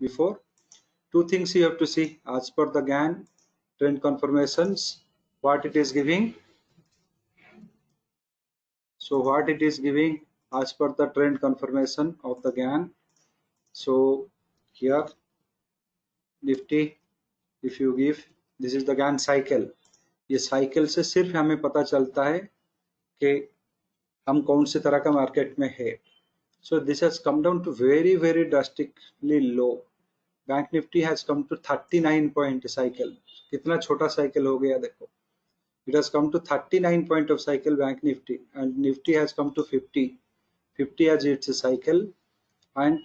before. Two things you have to see as per the GAN trend confirmations, what it is giving. So what it is giving as per the trend confirmation of the GAN. So here Nifty, if you give, this is the GAN cycle. ये cycle से सिर्फ हमें पता चलता है कि हम कौन से तरह का मार्केट में है. So this has come down to very drastically low. Bank Nifty has come to 39 point cycle. कितना छोटा साइकिल हो गया देखो. It has come to 39 point of cycle bank nifty, and nifty has come to 50 as its cycle, and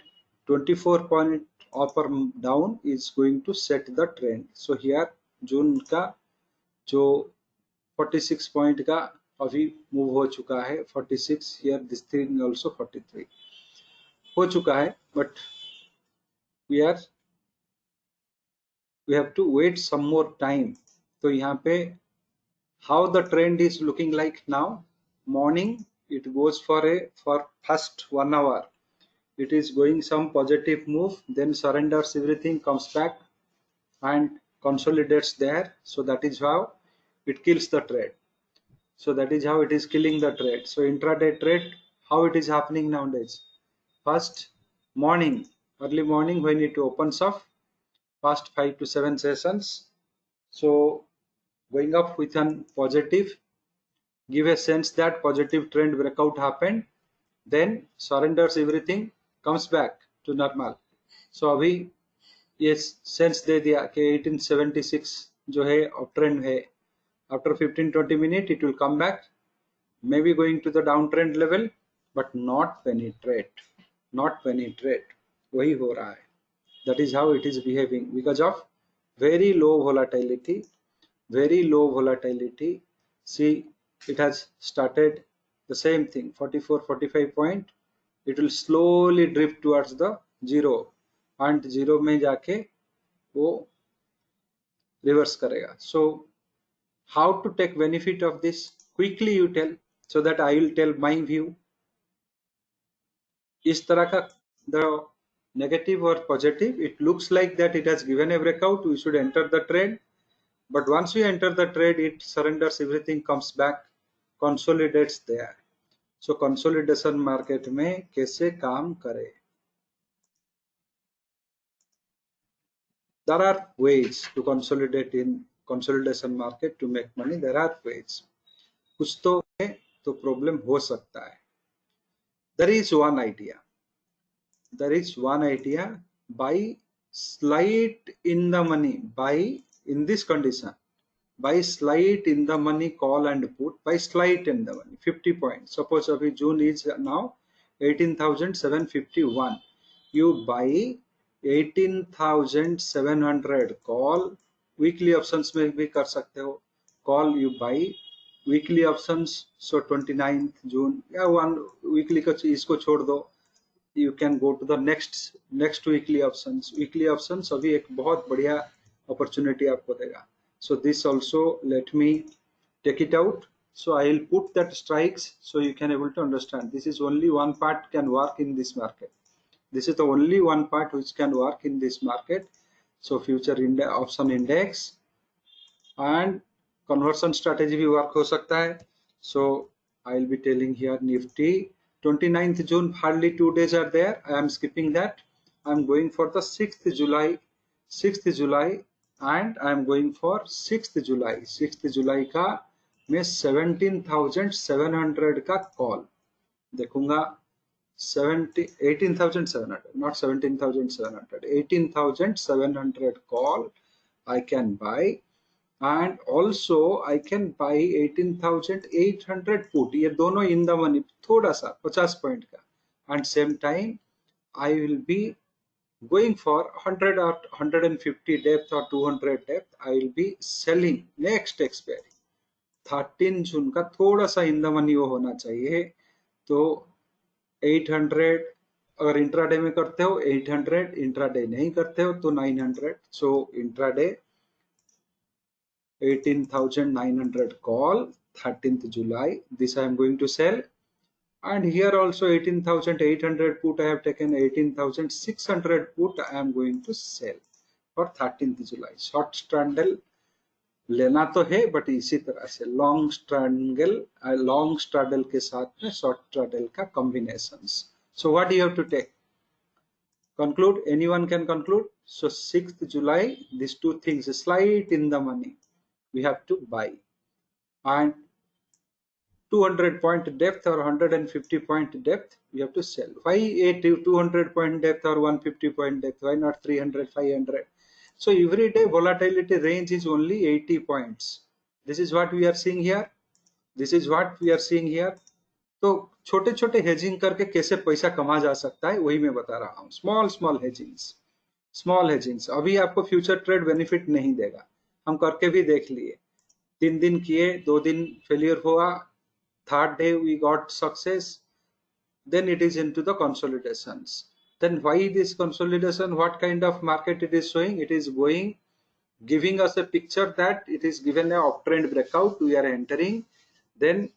24 point up or down is going to set the trend. So here जून का जो 46 point का अभी move हो चुका है, 46 here, this thing also 43 हो चुका है, but we have to wait some more time. तो यहाँ पे how the trend is looking like now. Morning it goes for first 1 hour, it is going some positive move, then surrenders everything, comes back and consolidates there. So that is how it kills the trade. So that is how it is killing the trade. So intraday trade, how it is happening nowadays. First morning, early morning, when it opens up, past 5 to 7 sessions, so going up with an positive, give a sense that positive trend breakout happened, then surrenders everything, comes back to normal. So अभी ये sense they दिया कि 1876 जो है up trend है. After 15-20 minutes it will come back, maybe going to the downtrend level, but not penetrate. वही हो रहा है. That is how it is behaving because of very low volatility. See, it has started the same thing, 44-45 point. It will slowly drift towards the zero, and zero में जाके वो reverse करेगा. So how to take benefit of this? Quickly you tell, so that I will tell my view. इस तरह का the negative or positive, it looks like that it has given a breakout, we should enter the trade. But once we enter the trade, it surrenders everything, comes back, consolidates there. So consolidation market में कैसे काम करे? There are ways to consolidate in consolidation market to make money. There are ways. कुछ तो है तो problem हो सकता है. There is one idea. Buy slight in the money. Buy in this condition. Buy slight in the money, call and put. Buy slight in the money, 50 points. Suppose अभी June is now 18,751. You buy 18,700 call. Weekly options में भी कर सकते हो. Call you buy weekly options. So 29th June या one weekly का इसको छोड़ दो. You can go to the next weekly options. Weekly options अभी एक बहुत बढ़िया opportunity आपको देगा. So this also, let me take it out. So I will put that strikes so you can able to understand. This is only one part can work in this market. This is the only one part which can work in this market. So future option index and conversion strategy भी work हो सकता है. So I will be telling here Nifty 29th June, hardly 2 days are there. I am skipping that. I am going for the 6th July, and I am going for 6th July का मैं 17,700 का call देखूंगा. 18,700, not 17,700, 18,700 call I can buy, and also I can buy 18,800 put. ये दोनों in the money, थोड़ा सा 50 point का, and same time I will be going for 100 or 150 depth or 200 depth. I will be selling next expiry 13 जून का. थोड़ा सा in the money वो होना चाहिए. तो 800 अगर इंट्राडे में करते हो 800, इंट्राडे नहीं करते हो तो 900. सो intraday 18,900 call 13th July. This I am going to sell. And here also 18,800 put I have taken, 18,600 put I am going to sell for 13th July. Short straddle लेना तो है, बट इसी तरह से लॉन्ग स्ट्रैडल के साथ में short straddle का combinations. So what do you have to take? Conclude. Anyone can conclude. So 6th July, these two things slight in the money we have to buy, and 200 point depth or 150 point depth we have to sell. Why a 200 point depth or 150 point depth? Why not 300, 500? So every day volatility range is only 80 points. This is what we are seeing here. This is what we are seeing here. तो छोटे छोटे hedging करके कैसे पैसा कमा जा सकता है वही मैं बता रहा हूँ. स्मॉल हेजिंग्स. अभी आपको फ्यूचर ट्रेड बेनिफिट नहीं देगा. हम करके भी देख लिए. 3 दिन किए, 2 दिन फेलियर हुआ, third day we got success, then it is into the consolidations. Then why this consolidation? What kind of market it is showing? It is giving us a picture that it is given a uptrend breakout, we are entering. Then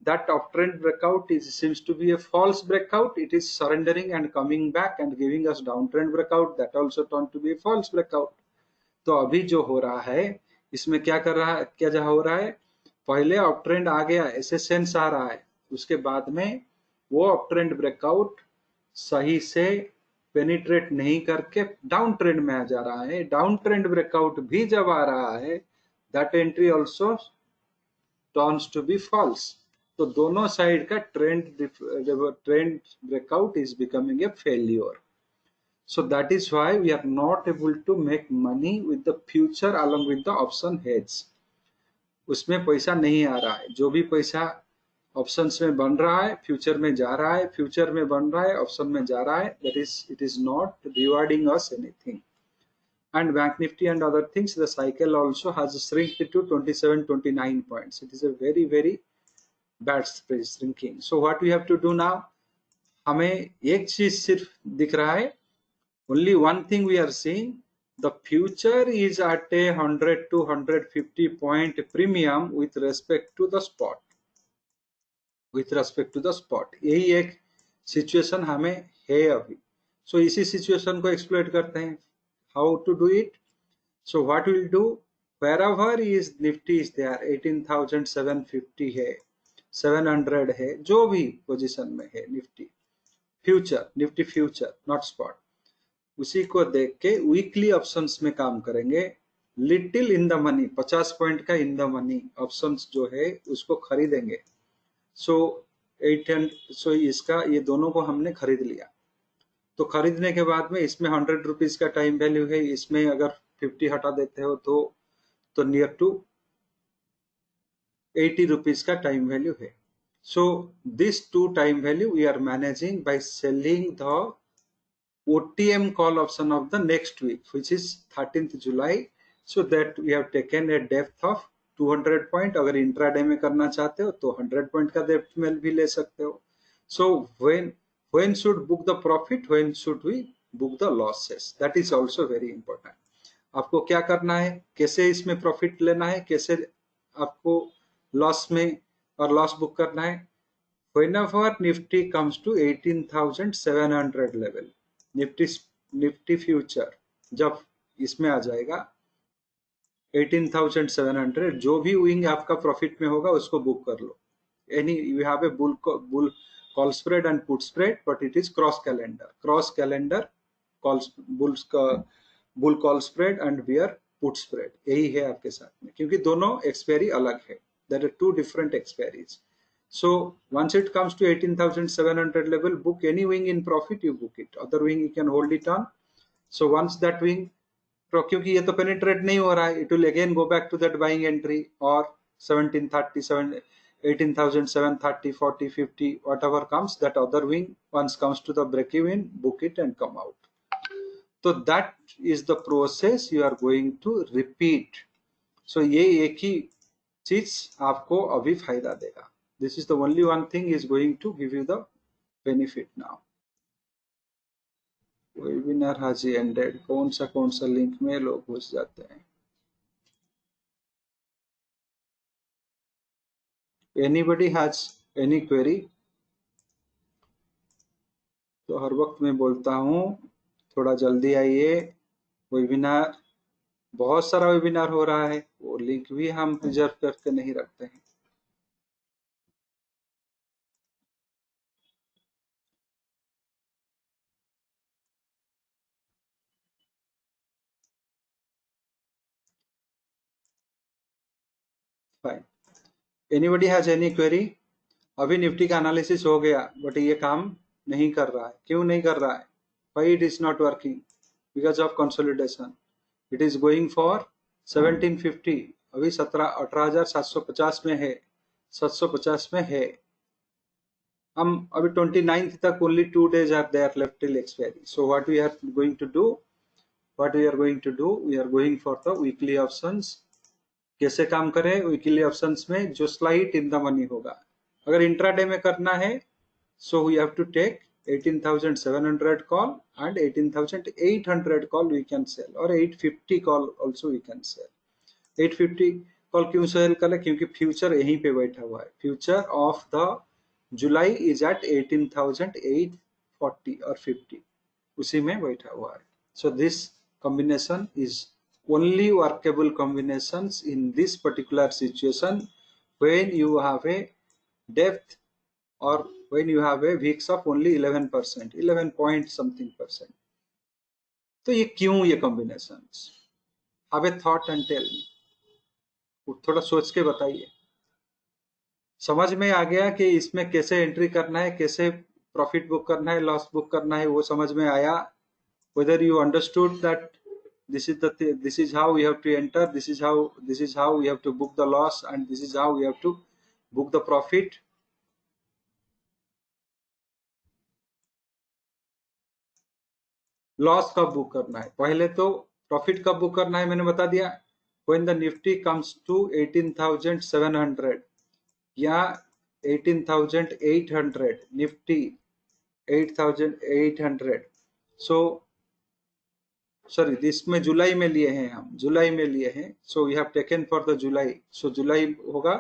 that uptrend breakout seems to be a false breakout. It is surrendering and coming back and giving us downtrend breakout, that also turned to be a false breakout. तो अभी जो हो रहा है इसमें क्या हो रहा है, पहले अपट्रेंड आ गया, ऐसे सेंस आ रहा है, उसके बाद में वो अपट्रेंड ब्रेकआउट सही से पेनिट्रेट नहीं करके डाउन ट्रेंड में आ जा रहा है. डाउन ट्रेंड ब्रेकआउट भी जब आ रहा है, that entry also turns to be false. तो दोनों साइड का trend breakout is becoming a failure. So that is why we are not able to make money with the future along with the option hedge. उसमें पैसा नहीं आ रहा है. जो भी पैसा ऑप्शंस में बन रहा है फ्यूचर में जा रहा है, फ्यूचर में बन रहा है ऑप्शन में जा रहा है. That is it is not rewarding us anything. And Bank Nifty and other things, the cycle also has shrinked to 27-29 points. It is a very very bad shrinking. So what we have to do now? हमें एक चीज सिर्फ दिख रहा है. Only one thing we are seeing, the future is at a 100 to 150 point premium with respect to the spot. यही एक situation हमें है अभी. सो इसी सिचुएशन को एक्सप्लोइट करते हैं. How to do it? So what will do, wherever is Nifty is there, 18,750 है, 700 है, जो भी पोजीशन में है निफ्टी फ्यूचर नॉट स्पॉट, उसी को देख के वीकली ऑप्शंस में काम करेंगे. Little in the money, 50 point का इन द मनी ऑप्शंस जो है उसको खरीदेंगे. सो 800, इसका ये दोनों को हमने खरीद लिया. तो खरीदने के बाद में इसमें 100 रुपीज का टाइम वैल्यू है, इसमें अगर 50 हटा देते हो तो नियर टू 80 रुपीज का टाइम वैल्यू है. So this to time value we are managing by selling the OTM call option of the next week, which is 13th July. So that we have taken a depth of 200 point. अगर intraday में करना चाहते हो तो 100 point का depth में भी ले सकते हो. So when should book the profit, when should we book the losses? That is also very important. आपको क्या करना है, कैसे इसमें प्रॉफिट लेना है, कैसे आपको लॉस में और लॉस बुक करना है. Whenever Nifty comes to 18,700 level, Nifty future जब इसमें आ जाएगा 18,700, जो भी विंग आपका प्रॉफिट में होगा उसको बुक कर लो. Any you have a bull call spread and put spread, but it is cross calendar bull call spread and bear put spread. यही है आपके साथ में, क्योंकि दोनों एक्सपायरी अलग है. There are 2 different expiries. So once it comes to 18,700 level, book any wing in profit, you book it. Other wing you can hold it on. So once that wing, क्योंकि ये तो penetrate नहीं हो रहा है, it will again go back to that buying entry or 1737, 18,730, 40, 50, whatever comes, that other wing once comes to the break even, book it and come out. So that is the process you are going to repeat. So ये एक ही चीज आपको अभी फायदा देगा. This is the only one thing is going to give you the benefit now. Webinar has ended. कौन सा link में लोग घुस जाते हैं. Anybody has any query? तो हर वक्त मैं बोलता हूँ थोड़ा जल्दी आइए, वेबिनार, बहुत सारा वेबिनार हो रहा है, वो लिंक भी हम रिजर्व करके नहीं रखते हैं। Fine, anybody has any query? अभी निफ्टी का एनालिसिस हो गया, बट ये काम नहीं कर रहा है। क्यों नहीं कर रहा है? Why it is not working? Because of consolidation. It is going for 1750, अभी 18,750 में है, 750 में है। हम अभी 29th तक only 2 days are there left till expiry. So what we are going to do, we are going for the weekly options. कैसे काम करें वीकली ऑप्शंस में? जो स्लाइट इन द मनी होगा। अगर इंट्राडे में करना है, so we have to take 18,700 call and 18,800 call we can sell, और 850 call also we can sell. 850 call क्यों सेल करें? क्योंकि फ्यूचर यहीं पे बैठा हुआ है। Future of the July is at 18,840 और 50, उसी में बैठा हुआ है। So this combination is only workable combinations in this particular situation when you have a depth or when you have a VIX of only 11%, 11 point something percent. तो ये क्यों ये combinations? Have a thought and tell me. थोड़ा सोच के बताइए। समझ में आ गया कि इसमें कैसे एंट्री करना है, कैसे प्रॉफिट बुक करना है, लॉस बुक करना है, वो समझ में आया? Whether you understood that this is how we have to enter, this is how we have to book the loss, and this is how we have to book the profit. Loss कब book करना है? पहले तो profit कब book करना है मैंने बता दिया। when the nifty comes to 18,700 या 18,800, निफ्टी 8,800, सो सॉरी, इसमें जुलाई में लिए हैं, हम जुलाई में लिए हैं। So we have taken for the July. So जुलाई होगा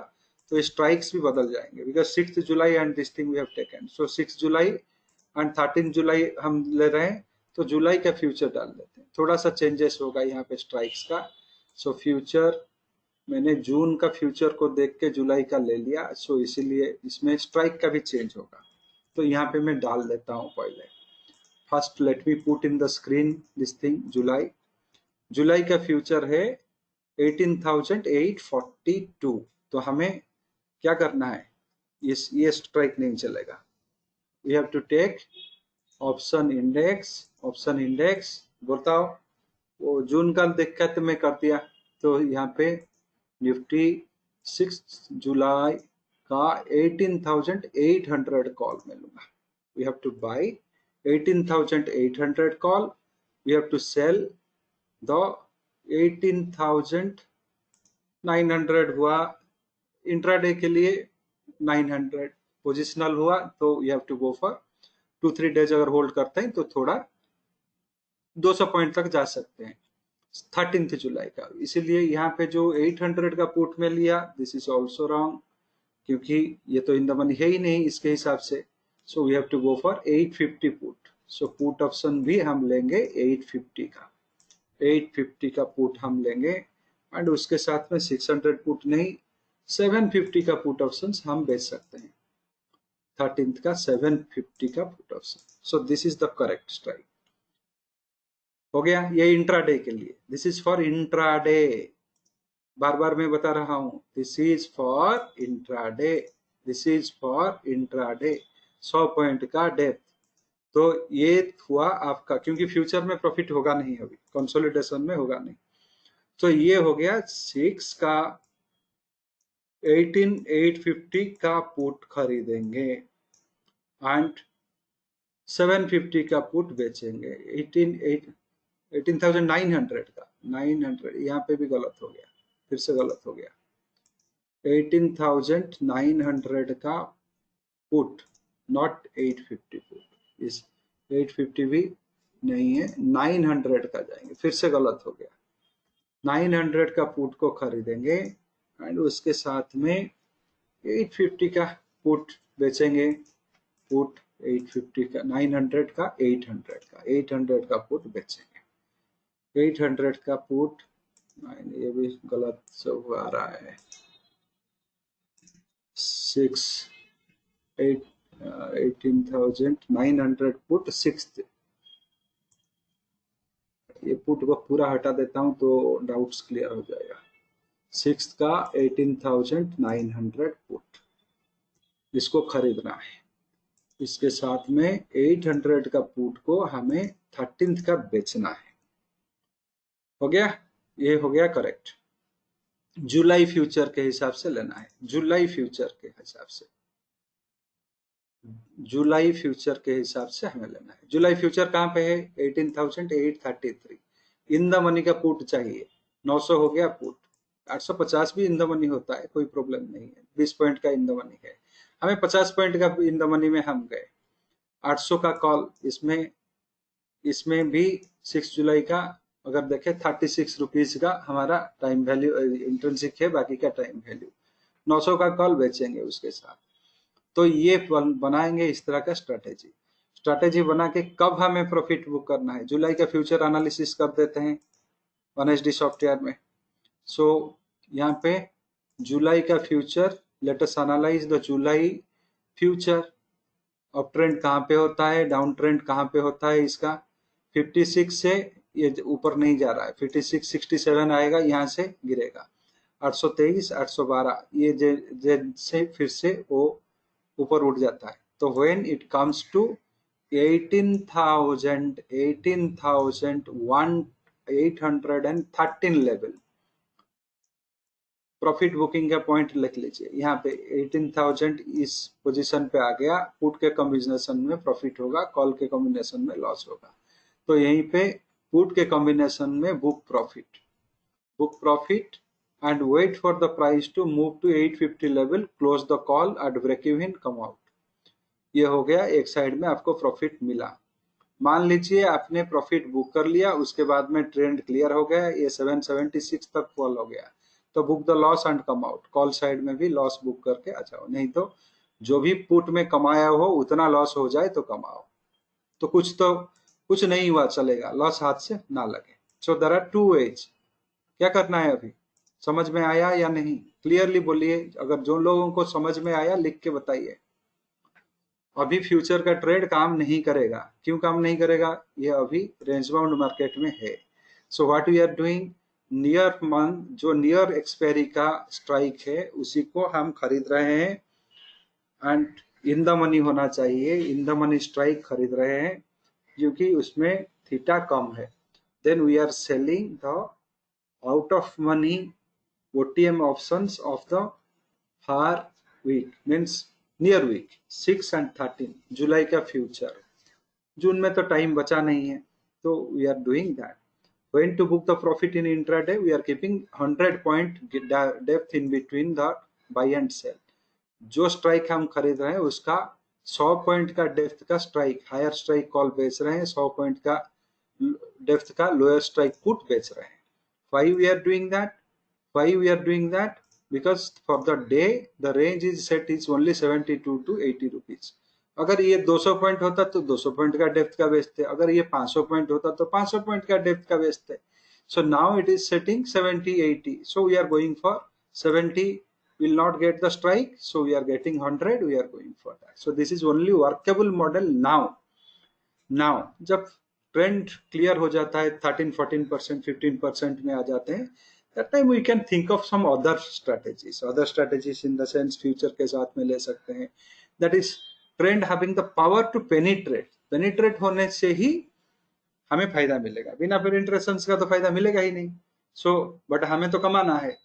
तो स्ट्राइक्स भी बदल जाएंगे, because 6 July and this thing we have taken. So 6 July and 13 जुलाई हम ले रहे हैं, तो जुलाई का फ्यूचर डाल देते हैं। थोड़ा सा चेंजेस होगा यहाँ पे स्ट्राइक्स का। सो फ्यूचर मैंने जून का फ्यूचर को देख के जुलाई का ले लिया, सो इसीलिए इसमें स्ट्राइक का भी चेंज होगा। तो यहाँ पे मैं डाल देता हूँ पहले। First let me put in the screen this thing. जुलाई का फ्यूचर है 18,842। तो हमें क्या करना है? ये स्ट्राइक नहीं चलेगा। We have to take option index. बताओ, वो जून का देख के तो मैं कर दिया। तो यहाँ पे निफ्टी 6 जुलाई का 18,800 कॉल में लूंगा। We have to buy 18,800 call, we have to sell the 18,900 हुआ इंट्राडे के लिए, 900 पोजिशनल हुआ। तो you have to go for 2-3 days. अगर होल्ड करते हैं तो थोड़ा 200 पॉइंट तक जा सकते हैं 13 जुलाई का। इसीलिए यहाँ पे जो 800 का पुट में लिया, दिस इज ऑल्सो रॉन्ग, क्योंकि ये तो इन द मनी है ही नहीं इसके हिसाब से। So we have to go for 850 put. So put option भी हम लेंगे 850 का, 850 का पुट हम लेंगे, एंड उसके साथ में 600 पुट नहीं, 750 का पुट ऑप्शन हम बेच सकते हैं। 13th का 750 का put option. So this is the correct strike. हो गया ये इंट्राडे के लिए। दिस इज फॉर इंट्राडे, बार बार मैं बता रहा हूं, this is for intraday, this is for intraday. 100 point का डेप्थ। तो ये हुआ आपका, क्योंकि फ्यूचर में प्रॉफिट होगा नहीं, अभी कंसोलिडेशन में होगा नहीं। तो ये हो गया 6 का 18,850 का पुट खरीदेंगे एंड 750 का पुट बेचेंगे। 18,900 का, 900 यहाँ पे भी गलत हो गया, फिर से गलत हो गया। 18,900 का पुट, नॉट 850 पुट। इस 850 भी नहीं है, 900 का जाएंगे, फिर से गलत हो गया। 900 का पुट को खरीदेंगे एंड उसके साथ में 850 का पुट बेचेंगे। पुट 850 का, 900 का, 800 का, 800 का पुट बेचेंगे। 800 का पुट, ये भी गलत सब आ रहा है, 18,900 पुट 6th, ये पुट को पूरा हटा देता हूं तो डाउट्स क्लियर हो जाएगा। 6th का 18,900 पुट, इसको खरीदना है। इसके साथ में 800 का पुट को हमें 13th का बेचना है। हो गया, ये हो गया करेक्ट। जुलाई फ्यूचर के हिसाब से लेना है, जुलाई फ्यूचर के हिसाब से, जुलाई फ्यूचर के हिसाब से हमें लेना है। जुलाई फ्यूचर कहां पे है? 18,833 इन द मनी का पुट चाहिए। 900 हो गया पुट, 850 भी इन द मनी होता है, कोई प्रॉब्लम नहीं है। 20 पॉइंट का इन द मनी है, हमें 50 पॉइंट का इन द मनी में हम गए। 800 का कॉल, इसमें भी 6 जुलाई का अगर देखें 36 रुपीज का हमारा टाइम वैल्यू इंट्रिंसिक है, बाकी का टाइम वैल्यू। 900 का कॉल बेचेंगे उसके साथ। तो ये बनाएंगे इस तरह का स्ट्रैटेजी बना के कब हमें प्रॉफिट बुक करना है। जुलाई का फ्यूचर एनालिसिस कर देते हैं OneSD सॉफ्टवेयर में। सो यहाँ पे जुलाई का future, let us analyse the July future. Up trend कहाँ पे होता है, डाउन ट्रेंड कहाँ पे होता है इसका। 56 से ये ऊपर नहीं जा रहा है, 56 67 आएगा, यहाँ से गिरेगा। 823 812 ये जैसे फिर से वो ऊपर उठ जाता है। तो when it comes to 18,813 level, profit booking का पॉइंट लिख लीजिए। यहाँ पे 18,000 इस पोजीशन पे आ गया, पुट के कॉम्बिनेशन में प्रॉफिट होगा, कॉल के कॉम्बिनेशन में लॉस होगा। तो यहीं पे पुट के कॉम्बिनेशन में book profit and wait for the price to move to 850 level, close the call at break even, come out। ये हो गया, एक साइड में आपको प्रॉफिट मिला। मान लीजिए आपने प्रॉफिट बुक कर लिया, उसके बाद में ट्रेंड क्लियर हो गया, ये 776 तक फॉल हो गया, तो book the loss and come out. Call side में भी लॉस बुक करके आ जाओ, नहीं तो जो भी पुट में कमाया हो उतना लॉस हो जाए तो कमाओ। तो कुछ नहीं हुआ चलेगा, लॉस हाथ से ना लगे। So there are two ways. क्या करना है अभी, समझ में आया या नहीं? क्लियरली बोलिए, अगर जो लोगों को समझ में आया लिख के बताइए। अभी फ्यूचर का ट्रेड काम नहीं करेगा। क्यों काम नहीं करेगा? ये अभी रेंज बाउंड मार्केट में है। So what we are doing, near month जो नियर एक्सपायरी का स्ट्राइक है उसी को हम खरीद रहे हैं, एंड इन द मनी होना चाहिए, इन द मनी स्ट्राइक खरीद रहे हैं क्योंकि उसमें थीटा कम है। Then we are selling the out of money OTM options of the far week, means near week 6 and 13 जुलाई का फ्यूचर। जून में तो टाइम बचा नहीं है, तो we are doing that. When to book the profit in intraday, we are keeping 100 point depth in between the buy and sell। जो strike हम खरीद रहे हैं उसका 100 पॉइंट का डेप्थ का स्ट्राइक, हायर स्ट्राइक कॉल बेच रहे हैं, 100 पॉइंट का डेप्थ का लोअर स्ट्राइक पुट बेच रहे हैं। Why we are doing that? Why we are doing that? Because for the day the range is set is only 72 to 80 rupees। अगर ये 200 पॉइंट होता तो 200 पॉइंट का डेप्थ का बेचते, अगर ये 500 पॉइंट होता तो 500 पॉइंट का डेप्थ का बेचते। So now it is setting 70 80, so we are going for 70, will not get the strike, so we are getting 100, we are going for that। So this is only workable model now जब trend clear हो जाता है, 13-14% 15% में आ जाते हैं, that time we can think of some other strategies in the sense future के साथ में ले सकते हैं। that is trend having the power to penetrate होने से ही हमें फायदा मिलेगा, बिना पेनिट्रेशन का तो फायदा मिलेगा ही नहीं। बट हमें तो कमाना है,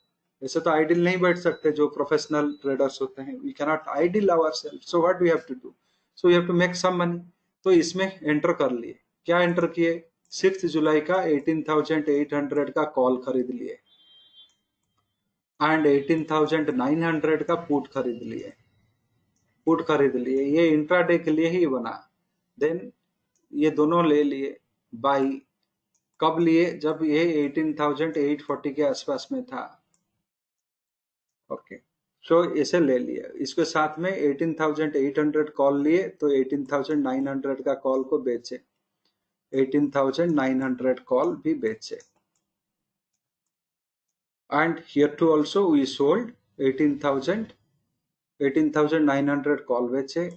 ऐसे तो आइडिल नहीं बैठ सकते जो प्रोफेशनल ट्रेडर्स होते हैं। We can not idle ourselves, so what we have to do, so we have to make some money. तो इसमें एंटर कर लिए, क्या एंटर किए, 6 जुलाई का 18,800 का कॉल खरीद लिए एंड 18,900 का पुट खरीद लिए। ये इंट्राडे के लिए ही बना। देन ये दोनों ले लिए बाई, कब लिए, जब ये 18,840 के आसपास में था। ओके, सो इसे ले लिया, इसके साथ में 18,800 कॉल लिए तो 18,900 का कॉल को बेचे, 18,900 कॉल भी बेचे। And here too also we sold 18,900 call बेचे,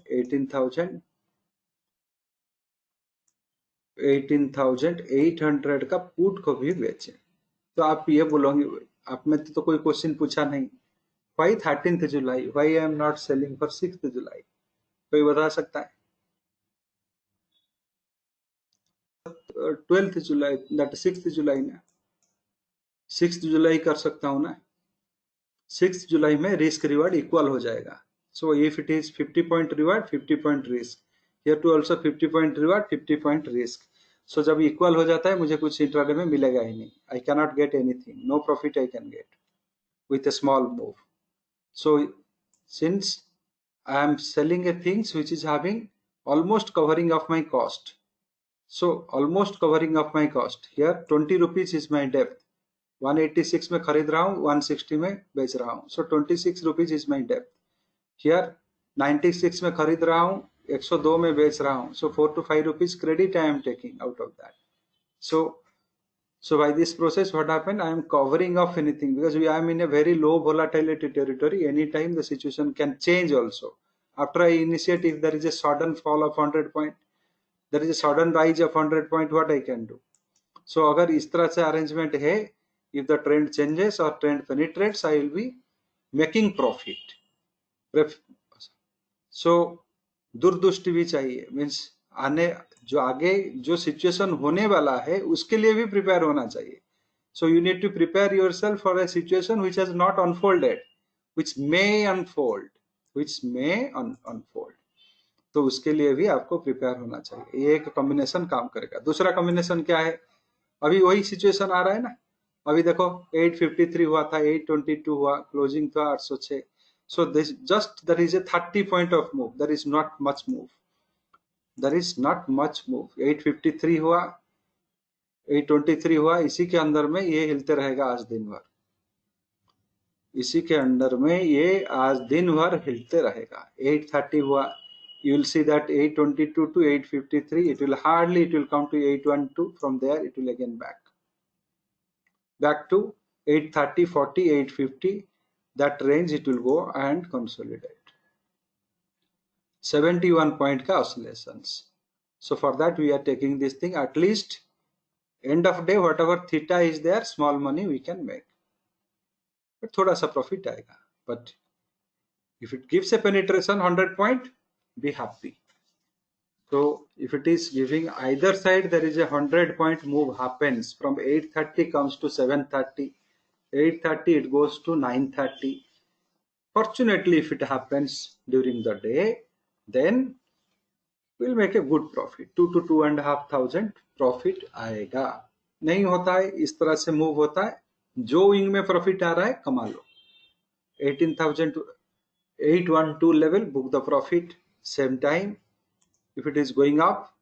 18,800 का पुट को भी बेचे। तो आप ये बोलोगे, आप में तो कोई क्वेश्चन पूछा नहीं, why 13th July, why I am not selling for 6th जुलाई, कोई बता सकता है? 12th जुलाई, दैट 6th जुलाई ना, 6th जुलाई कर सकता हूँ ना, 6th जुलाई में रिस्क रिवार्ड इक्वल हो जाएगा। So if it is 50 point reward 50 point risk, here to also 50 point reward 50 point risk. So जब इक्वल हो जाता है मुझे कुछ इंट्राडे में मिलेगा ही नहीं, I can not get anything, no profit I can get with a small move. So since I am selling a things which is having almost covering of my cost, so almost covering of my cost, here 20 rupees is my depth, 186 में खरीद रहा हूँ, 160 में बेच रहा हूँ, so 26 rupees is my depth. Here 96 में खरीद रहा हूँ, 102 में बेच रहा हूँ, so 4 to 5 rupees credit I am taking out of that. So by this process, what happened? I am covering off anything because I am in a very low volatility territory. Anytime the situation can change also. After I initiate, if there is a sudden fall of 100 point, there is a sudden rise of 100 point, what I can do? So अगर इस तरह से arrangement है, if the trend changes or trend penetrates, I will be making profit. So दूरदृष्टि भी चाहिए, means आने जो आगे जो सिचुएशन होने वाला है उसके लिए भी प्रिपेयर होना चाहिए। So you need to prepare yourself for a situation which has not unfolded, which may unfold, which may unfold, तो उसके लिए भी आपको प्रिपेयर होना चाहिए। ये एक कॉम्बिनेशन काम करेगा। दूसरा कॉम्बिनेशन क्या है? अभी वही सिचुएशन आ रहा है ना, अभी देखो 853 हुआ था, 822 हुआ, क्लोजिंग था 806। So this just there is a 30 point of move, there is not much move, there is not much move। 853 हुआ, 823 हुआ, इसी के अंदर में ये हिलते रहेगा आज दिन भर, इसी के अंदर में ये आज दिन भर हिलते रहेगा। 830 हुआ, you will see that 822 to 853 it will hardly, it will come to 812, from there it will again back to 830, 40, 850, that range it will go and consolidate। 71 point का oscillations। So for that we are taking this thing, at least end of day whatever theta is there, small money we can make, but थोड़ा सा profit आएगा। But if it gives a penetration 100 point, be happy। So if it is giving either side, there is a 100 point move happens, from 830 comes to 730, 830 it goes to 930। Fortunately if it happens during the day, then we'll make a good profit, 2 to 2,500 profit आएगा। नहीं होता है इस तरह से move होता है, जो विंग में प्रॉफिट आ रहा है कमा लो। 18,812 level, book the profit. Same time if it is going up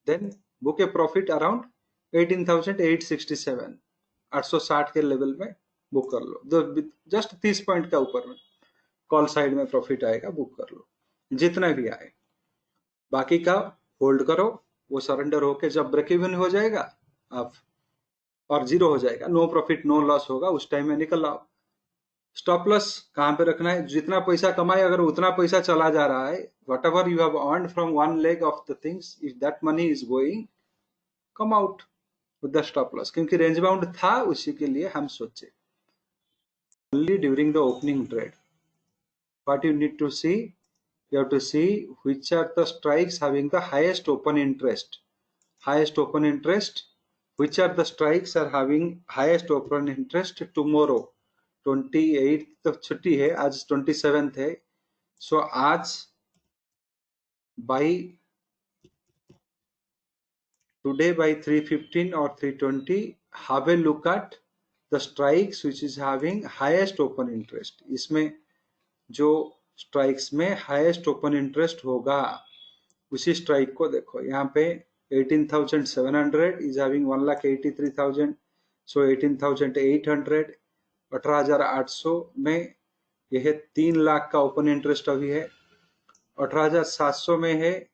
then book a profit around 18,867, 860 के लेवल में बुक कर लो। जस्ट 30 पॉइंट का ऊपर में कॉल साइड में प्रॉफिट आएगा, बुक कर लो जितना भी आए। बाकी का होल्ड करो, वो सरेंडर होके जब ब्रेक इवन हो जाएगा आप और जीरो हो जाएगा, नो प्रॉफिट नो लॉस होगा, उस टाइम में निकल आओ। स्टॉप लॉस कहाँ पे रखना है? जितना पैसा कमाए अगर उतना पैसा चला जा रहा है, whatever you have earned from one leg of the things, if that money is going, come out with the stop loss, क्योंकि रेंज बाउंड था, उसी के लिए हम सोचे। Only during the opening trade what you need to see, you have to see which are the strikes having the highest open interest, which are the strikes are having highest open interest tomorrow। 28 तो छुट्टी है, आज 27 है। सो आज by today by 3:15 or 3:20 have a look at the strikes which is having highest open interest। इसमें जो strikes में highest open interest होगा उसी स्ट्राइक को देखो। यहाँ पे 18,700 इज हैविंग 1,83,000, सो 18,800, 18,800 में ये है 3 लाख का ओपन इंटरेस्ट अभी है। 18,700 में है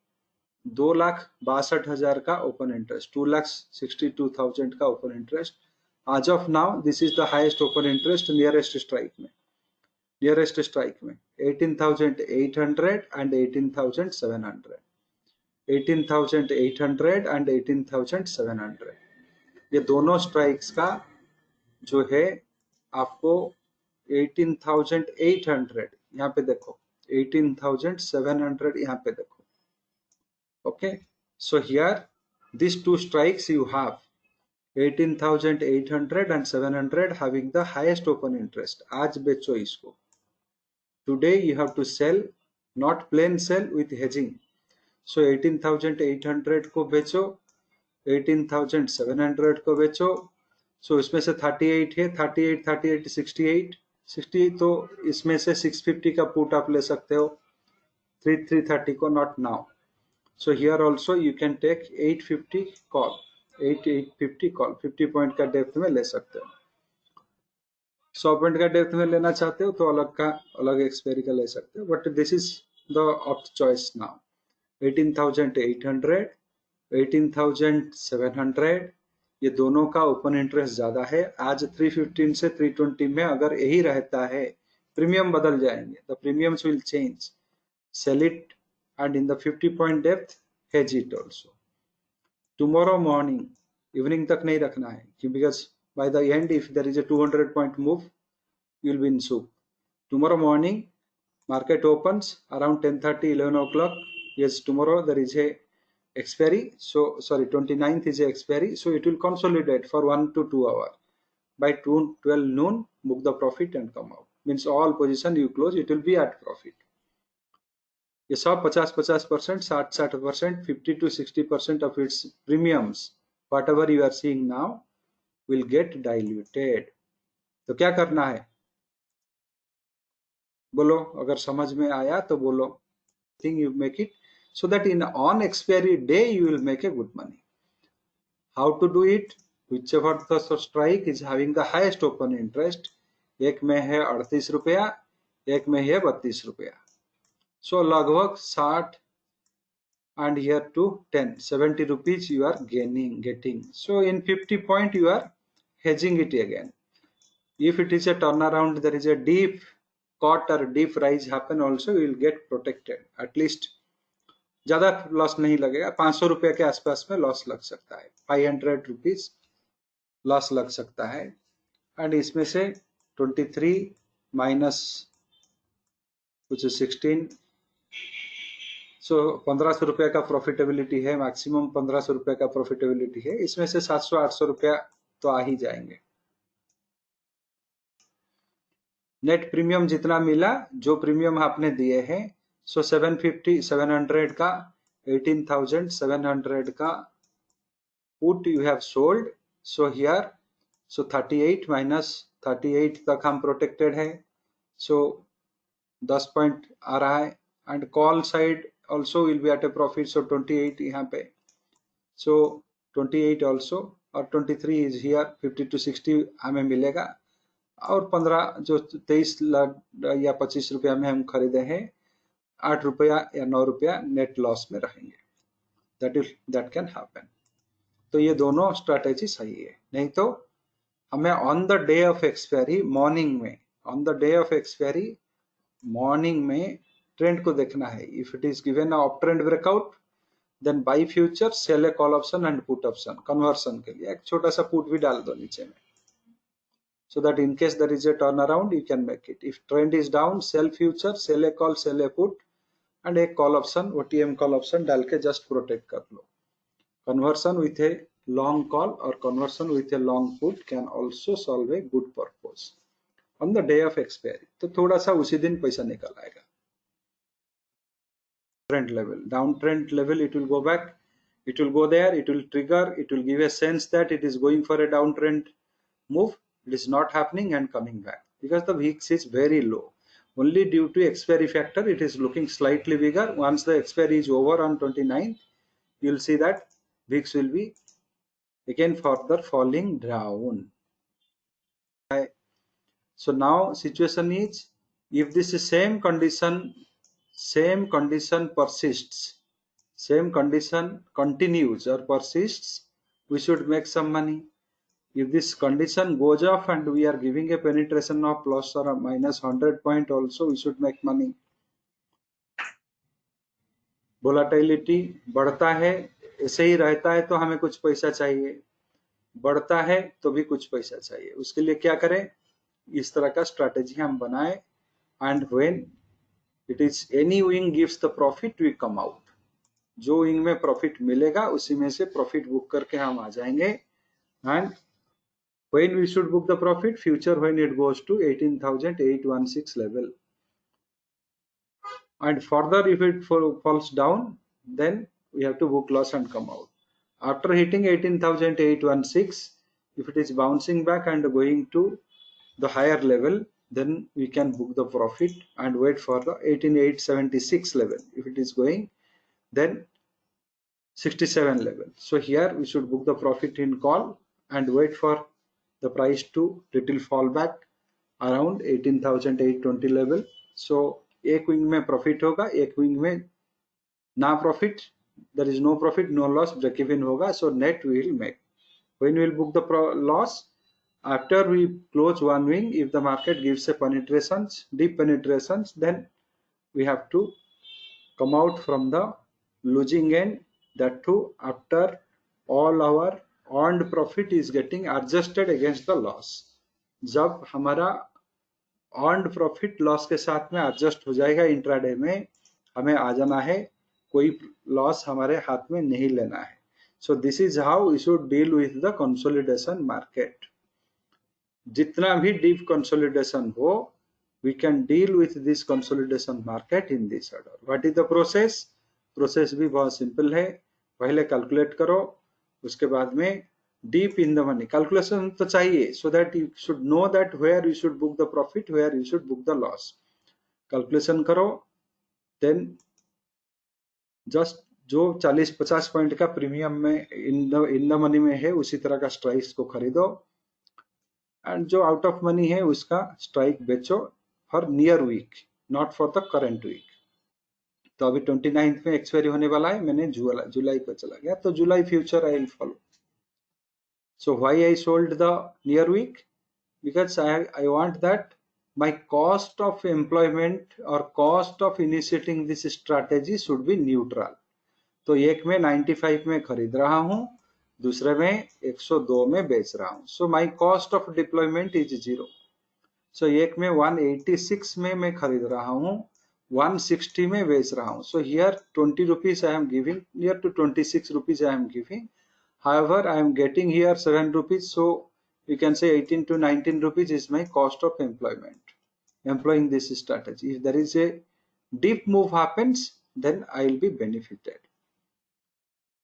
2,62,000 का ओपन इंटरेस्ट, 2,62,000 का ओपन इंटरेस्ट। आज of now this is the highest open interest nearest strike में 18,800 एंड 18,700, 18,800 एंड 18,700। ये दोनों स्ट्राइक्स का जो है आपको 18,800 यहाँ पे देखो, 18,700 यहाँ पे देखो। Okay, so here these two strikes you have 18,800 and 700 having the highest open interest. आज बेचो इसको। Today you have to sell, not plain sell with hedging. So 18,800 को बेचो, 18,700 को बेचो। So इसमें से 38 है, 38, 38, 68, 68 तो इसमें से 650 का पुट आप ले सकते हो, 330 को not now. So here also you can take 850 call, 850 call, 50 point का डेप्थ में ले सकते हो। 100 पॉइंट का डेप्थ में लेना चाहते हो तो अलग एक्सपायरी का ले सकते हो, but this is the opt choice now. 18,800, 18,700 ये दोनों का ओपन इंटरेस्ट ज्यादा है। आज 315 से 320 में अगर यही रहता है, प्रीमियम बदल जाएंगे, the premiums will change, sell it and in the 50 point depth hedge it also. Tomorrow morning, evening तक नहीं रखना है, because by the end if there is a 200 point move you will be in soup. Tomorrow morning market opens around 10:30, 11 o'clock. Yes, tomorrow there is a expiry, so sorry, 29th is a expiry, so it will consolidate for 1 to 2 hours. By 12 noon book the profit and come out, means all position you close it will be at profit. ये सब 50-50%, 60-60%, 50 to 60% of its premiums whatever you are seeing now will get diluted. तो क्या करना है बोलो, अगर समझ में आया तो बोलो। think you make it so that in on expiry day you will make a good money. How to do it? Whichever the strike is having the highest open interest, एक में है 38 रुपया, एक में है 32 रुपया, so लगभग 60 and here to 10, 70 rupees you are getting. So in 50 point you are hedging it again. If it is a turnaround, there is a deep cut or deep rise happen also, you will get protected. At least ज्यादा loss नहीं लगेगा, 500 रुपए के आसपास में loss लग सकता है, 500 रुपीज लॉस लग सकता है। एंड इसमें से 23 माइनस कुछ 16, सो 1500 रुपया का प्रॉफिटेबिलिटी है, मैक्सिमम 1500 रुपया का प्रॉफिटेबिलिटी है। इसमें से 700-800 रुपया तो आ ही जाएंगे। नेट प्रीमियम जितना मिला, जो प्रीमियम आपने दिए हैं, सो 750, 700 का, 18,700 का put you have sold. So here so 38 minus 38 तक हम प्रोटेक्टेड है, सो 10 पॉइंट आ रहा है। And call side also will be at a profit, so 28 यहाँ पे, so 28 also और 23 is here, 50 to 60 हमें मिलेगा। और 15 जो 23 या 25 रुपया में हम खरीदे हैं, 8 रुपया या 9 रुपया नेट लॉस में रहेंगे। that can happen। तो ये दोनों स्ट्रैटेजी सही है। नहीं तो हमें on the day of expiry morning में, on the day of expiry morning में ट्रेंड को देखना है। If it is given up trend breakout, then buy future, sell a call option and put option. Conversion के लिए एक छोटा सा पुट भी डाल दो नीचे में, so that in case there is a turnaround you can make it. If trend is down, sell future, sell a call, sell a put and एक call option, OTM call option डाल के just protect कर लो। Conversion with a long call or conversion with a long put can also solve a good purpose on the day of expiry। तो थोड़ा सा उसी दिन पैसा निकल आएगा। Trend level, downtrend level, it will go back, it will go there, it will trigger, it will give a sense that it is going for a downtrend move. It is not happening and coming back because the VIX is very low. Only due to expiry factor it is looking slightly bigger. Once the expiry is over on 29th, you will see that VIX will be again further falling down. So now situation is If this same condition persists, same condition continues or persists, we should make some money. If this condition goes off and we are giving a penetration of plus or minus 100 point also, we should make money. Volatility बढ़ता है, ऐसे ही रहता है तो हमें कुछ पैसा चाहिए, बढ़ता है तो भी कुछ पैसा चाहिए. उसके लिए क्या करें? इस तरह का स्ट्रैटेजी हम बनाए. And when it is any wing gives the profit we come out. जो विंग में प्रॉफिट मिलेगा उसी में से प्रॉफिट बुक करके हम आ जाएंगे. And when we should book the profit? Future, when it goes to 18,816 level. And further, if it falls down, then we have to book loss and come out. After hitting 18,816, if it is bouncing back and going to the higher level, then we can book the profit and wait for the 18,876 level. If it is going, then 67 level. So here we should book the profit in call and wait for the price to little fall back around 18,820 level. So एक wing में profit होगा, एक wing में ना profit, there is no profit, no loss, break even होगा. So net we will make. When we will book the loss? After we close one wing, if the market gives a penetrations, deep penetrations, then we have to come out from the losing end. That too after all our earned profit is getting adjusted against the loss. जब हमारा earned profit loss के साथ में adjust हो जाएगा intraday में, हमें आ जाना है, कोई loss हमारे हाथ में नहीं लेना है. So this is how we should deal with the consolidation market. जितना भी deep consolidation हो, we can deal with this consolidation market in this order. What is the process? Process भी बहुत simple है. पहले calculate करो, उसके बाद में deep in the money calculation तो चाहिए, so that you should know that where you should book the profit, where you should book the loss. Calculation करो, then just जो 40-50 पॉइंट का प्रीमियम में इन द मनी में है उसी तरह का स्ट्राइक्स को खरीदो, एंड जो आउट ऑफ मनी है उसका स्ट्राइक बेचो for near week, not for the current week. तो अभी 29 में एक्सपायरी होने वाला है, मैंने जुलाई पे चला गया तो जुलाई future I will follow. So why I sold the near week? Because I want that my cost of employment or cost of initiating this strategy should be neutral. तो एक में 95 में खरीद रहा हूं, दूसरे में 102 में बेच रहा हूं. So my cost of deployment is 0. सो एक में 186 में मैं खरीद रहा हूं, 160 में बेच रहा हूं. So here 20 rupees I am giving, near to 26 rupees I am giving. However, I am getting here 7 rupees. So you can say 18 to 19 rupees is my cost of employment, employing this strategy. If there is a deep move happens, then I will be benefited.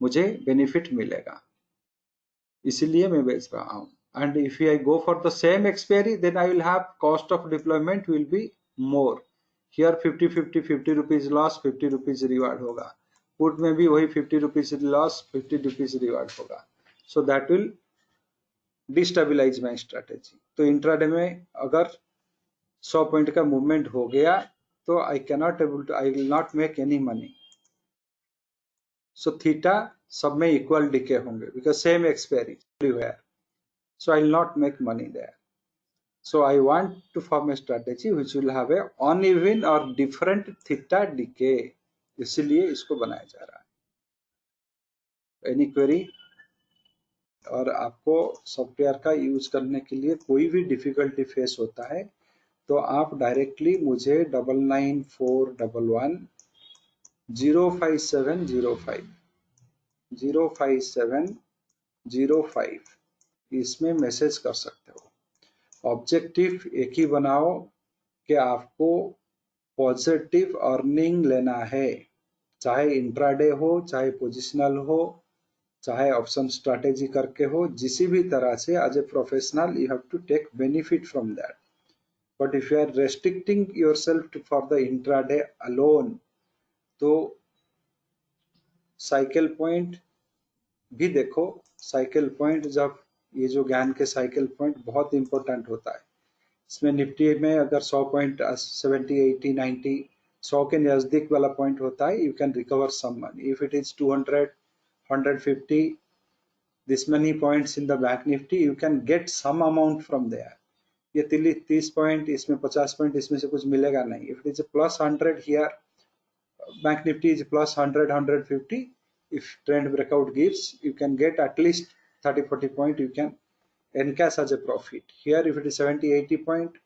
मुझे benefit मिलेगा, इसीलिए मैं बेच रहा हूं. And if I go for the same expiry, then I will have cost of deployment will be more. Here 50 rupees loss, 50 rupees reward होगा. Put में भी वही 50 रुपीज लॉस, 50 रुपीज रिवार्ड होगा. So that will destabilise my strategy. तो intraday में अगर 100 point का movement हो गया तो I will not make any money. So theta सब में equal decay होंगे because same expiry everywhere. So I will not make money there. So I want to form a strategy which will have a uneven or different theta decay. इसलिए इसको बनाया जा रहा है. Any query? और आपको software का यूज करने के लिए कोई भी डिफिकल्टी फेस होता है तो आप डायरेक्टली मुझे 994111 05705 05705 इसमें मैसेज कर सकते हो. ऑब्जेक्टिव एक ही बनाओ कि आपको पॉजिटिव अर्निंग लेना है, चाहे इंट्राडे हो, चाहे पोजिशनल हो, चाहे ऑप्शन स्ट्रैटेजी करके हो, जिसी भी तरह से as a professional you have to take benefit from that. But if you are restricting yourself for the intraday alone, तो साइकिल पॉइंट भी देखो. साइकिल पॉइंट, जब ये जो ज्ञान के साइकिल पॉइंट बहुत इंपॉर्टेंट होता है, इसमें निफ्टी में अगर 100 पॉइंट 70 80 90 100 के नजदीक वाला पॉइंट होता है, you can recover some money. If it is 200 150 this many points in the bank nifty, you can get some amount from there. ये 30 पॉइंट, इसमें 50 पॉइंट, इसमें से कुछ मिलेगा नहीं. If it is plus 100 here, bank nifty is plus 100 150, if trend breakout gives, you can get at least 30 40 point, you can encash as a profit. Here if it is 70 80 point,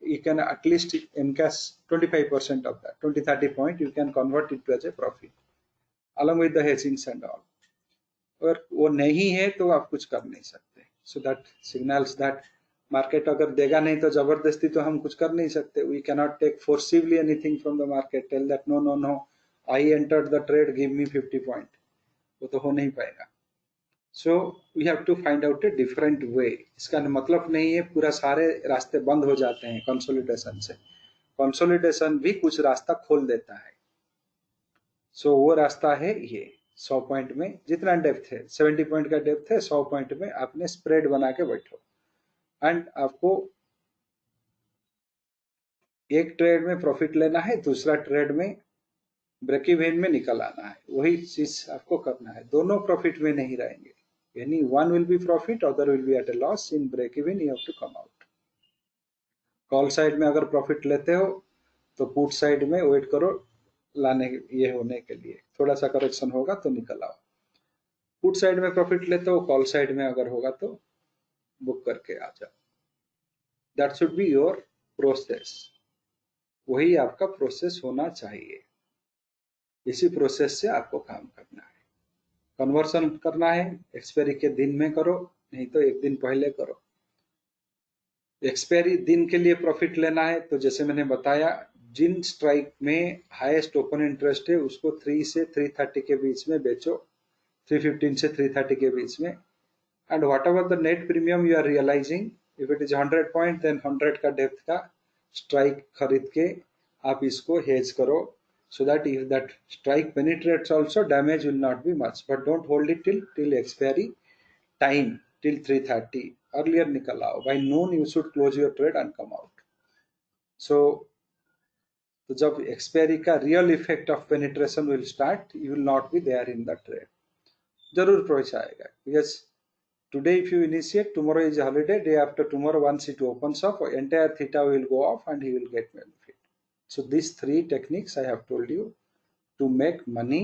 you can at least encash 25% of that. 20 30 point you can convert it to as a profit along with the hedgings and all. अगर वो नहीं है तो आप कुछ कर नहीं सकते. So that signals that market अगर देगा नहीं तो जबरदस्ती तो हम कुछ कर नहीं सकते. We can not take forcibly anything from the market, tell that no no no I entered the trade, give me 50 point. वो तो हो नहीं पाएगा. So we have to find out a different way. इसका मतलब नहीं है पूरा सारे रास्ते बंद हो जाते हैं कंसोलिडेशन से. कंसोलिडेशन भी कुछ रास्ता खोल देता है. सो वो रास्ता है ये 100 पॉइंट में जितना डेप्थ है, 70 पॉइंट का डेप्थ है, 100 पॉइंट में आपने स्प्रेड बना के बैठो एंड आपको एक ट्रेड में प्रॉफिट लेना है, दूसरा ट्रेड में ब्रेक इवन में निकल आना है. वही चीज आपको करना है. दोनों प्रॉफिट में नहीं रहेंगे. यानी one will be profit, other will be at a loss. In break even you have to come out. Call side में अगर प्रॉफिट लेते हो तो पुट साइड में वेट करो लाने ये होने के लिए, थोड़ा सा करेक्शन होगा तो निकल आओ. पुट साइड में प्रॉफिट लेते हो, कॉल साइड में अगर होगा तो बुक करके आ जाओ. That should be your process. वही आपका प्रोसेस होना चाहिए. इसी प्रोसेस से आपको काम करना है. कन्वर्सन करना है एक्सपायरी के दिन में करो, नहीं तो एक दिन पहले करो. एक्सपायरी दिन के लिए प्रॉफिट लेना है तो जैसे मैंने बताया, जिन स्ट्राइक में हाईएस्ट ओपन इंटरेस्ट है उसको 3 से 330 के बीच में बेचो, 315 से 330 के बीच में. And whatever the net premium you are realising, if it is 100 point then 100 का डेप्थ का स्ट्राइक खरीद के आप इसको हेज करो, so that if that strike penetrates also, damage will not be much. But don't hold it till expiry time, till 330. Earlier nikal aao. By noon you should close your trade and come out. So तो जब expiry का real effect of penetration will start, you will not be there in the trade. जरूर profit आएगा. Because today if you initiate, tomorrow is a holiday, day after tomorrow once it opens up, entire theta will go off and he will get benefit. So these 3 techniques I have told you to make money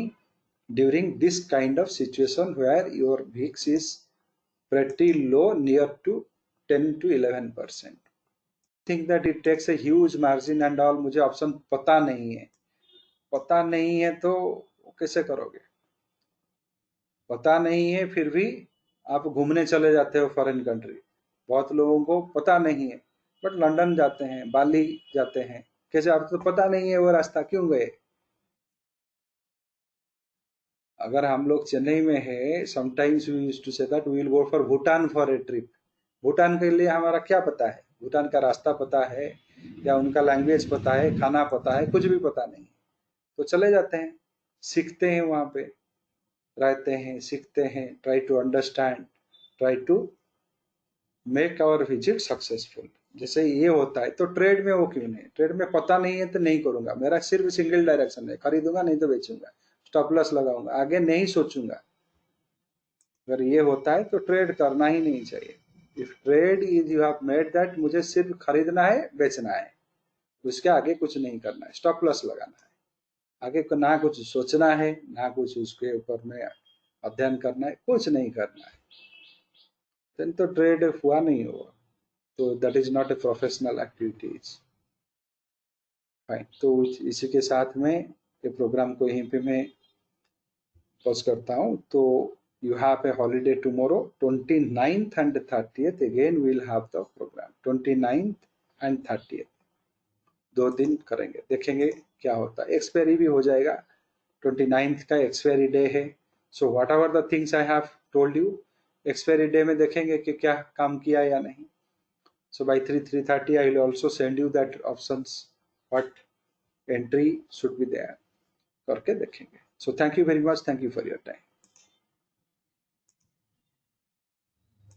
during this kind of situation where your VIX is pretty low, near to 10 to 11%. Think that it takes a huge margin and all. मुझे option पता नहीं है. पता नहीं है तो कैसे करोगे? पता नहीं है फिर भी आप घूमने चले जाते हो फॉरेन कंट्री. बहुत लोगों को पता नहीं है बट लंदन जाते हैं, बाली जाते हैं. कैसे? आपको तो पता नहीं है वो रास्ता, क्यों गए? अगर हम लोग चेन्नई में है, sometimes we used to say that we will go for Bhutan for a trip. Bhutan के लिए हमारा क्या पता है? भूटान का रास्ता पता है या उनका लैंग्वेज पता है, खाना पता है? कुछ भी पता नहीं. तो चले जाते हैं, सीखते हैं, वहां पे रहते हैं, सीखते हैं, try to understand, try to make our visit successful. जैसे ये होता है तो ट्रेड में वो क्यों नहीं? ट्रेड में पता नहीं है तो नहीं करूंगा. मेरा सिर्फ सिंगल डायरेक्शन है, खरीदूंगा नहीं तो बेचूंगा, स्टॉप लॉस लगाऊंगा, आगे नहीं सोचूंगा. अगर ये होता है तो ट्रेड करना ही नहीं चाहिए. If trade is you have made that मुझे सिर्फ खरीदना है, बेचना है, उसके आगे कुछ नहीं करना है, स्टॉप लॉस लगाना है. आगे को ना कुछ सोचना है, ना कुछ उसके ऊपर में अध्ययन करना है, कुछ नहीं करना है, तो ट्रेड हुआ नहीं होगा. तो that is not a professional activities. Fine. तो इसी के साथ में ये प्रोग्राम को यहीं पे मैं पॉज करता हूँ. तो you have a holiday tomorrow, 29th and 30th again we will have the program. 29th and 30th 2 दिन करेंगे, देखेंगे क्या होता है. एक्सपायरी भी हो जाएगा. 29th का एक्सपायरी डे है. So whatever the things I have told you, expiry day में देखेंगे कि क्या काम किया या नहीं. So by 3:30 I will also send you that options, what entry should be there करके देखेंगे. So thank you very much. Thank you for your time.